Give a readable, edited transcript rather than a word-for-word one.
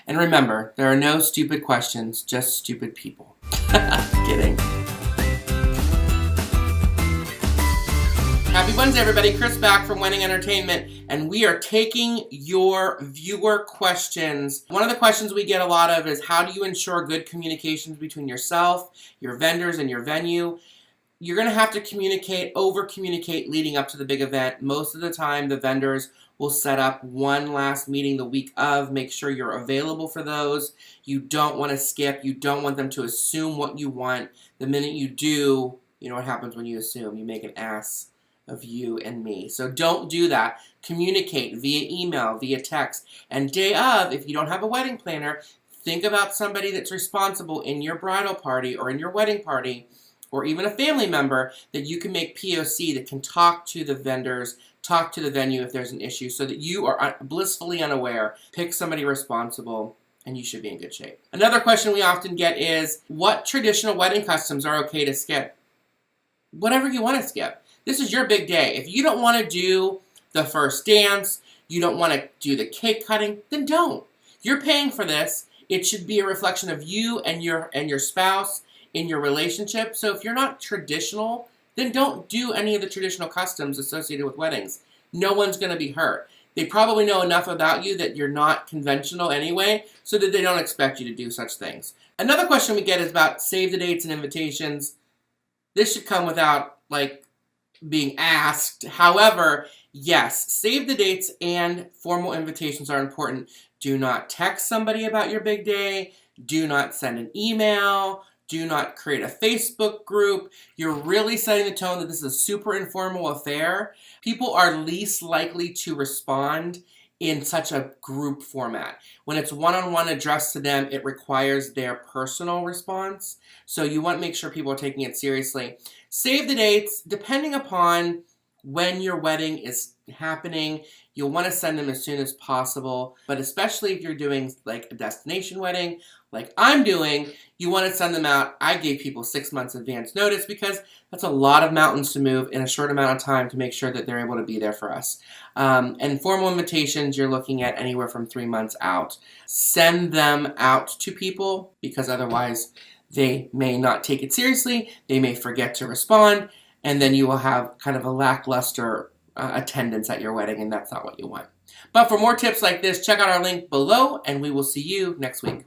And remember, there are no stupid questions, just stupid people. Kidding. Happy Wednesday, everybody. Chris back from Wedding Entertainment, and we are taking your viewer questions. One of the questions we get a lot of is, how do you ensure good communications between yourself, your vendors, and your venue? You're going to have to over-communicate leading up to the big event. Most of the time, the vendors will set up one last meeting the week of. Make sure you're available for those. You don't want to skip. You don't want them to assume what you want. The minute you do, you know what happens when you assume. You make an ass of you and me. So don't do that. Communicate via email, via text. And day of, if you don't have a wedding planner, think about somebody that's responsible in your bridal party or in your wedding party, or even a family member that you can make POC that can talk to the vendors, talk to the venue if there's an issue, so that you are blissfully unaware. Pick somebody responsible and you should be in good shape. Another question we often get is, what traditional wedding customs are okay to skip? Whatever you want to skip. This is your big day. If you don't want to do the first dance, you don't want to do the cake cutting, then don't. You're paying for this. It should be a reflection of you and your spouse in your relationship. So if you're not traditional, then don't do any of the traditional customs associated with weddings. No one's going to be hurt. They probably know enough about you that you're not conventional anyway, so that they don't expect you to do such things. Another question we get is about save the dates and invitations. This should come without, being asked. However, yes, save the dates and formal invitations are important. Do not text somebody about your big day. Do not send an email. Do not create a Facebook group. You're really setting the tone that this is a super informal affair. People are least likely to respond in such a group format. When it's one-on-one addressed to them, it requires their personal response. So you want to make sure people are taking it seriously. Save the dates. Depending upon when your wedding is happening, you'll want to send them as soon as possible. But especially if you're doing like a destination wedding, like I'm doing, you want to send them out. I gave people 6 months advance notice because that's a lot of mountains to move in a short amount of time to make sure that they're able to be there for us. And formal invitations, you're looking at anywhere from 3 months out. Send them out to people because otherwise they may not take it seriously. They may forget to respond. And then you will have kind of a lackluster attendance at your wedding, and that's not what you want. But for more tips like this, check out our link below, and we will see you next week.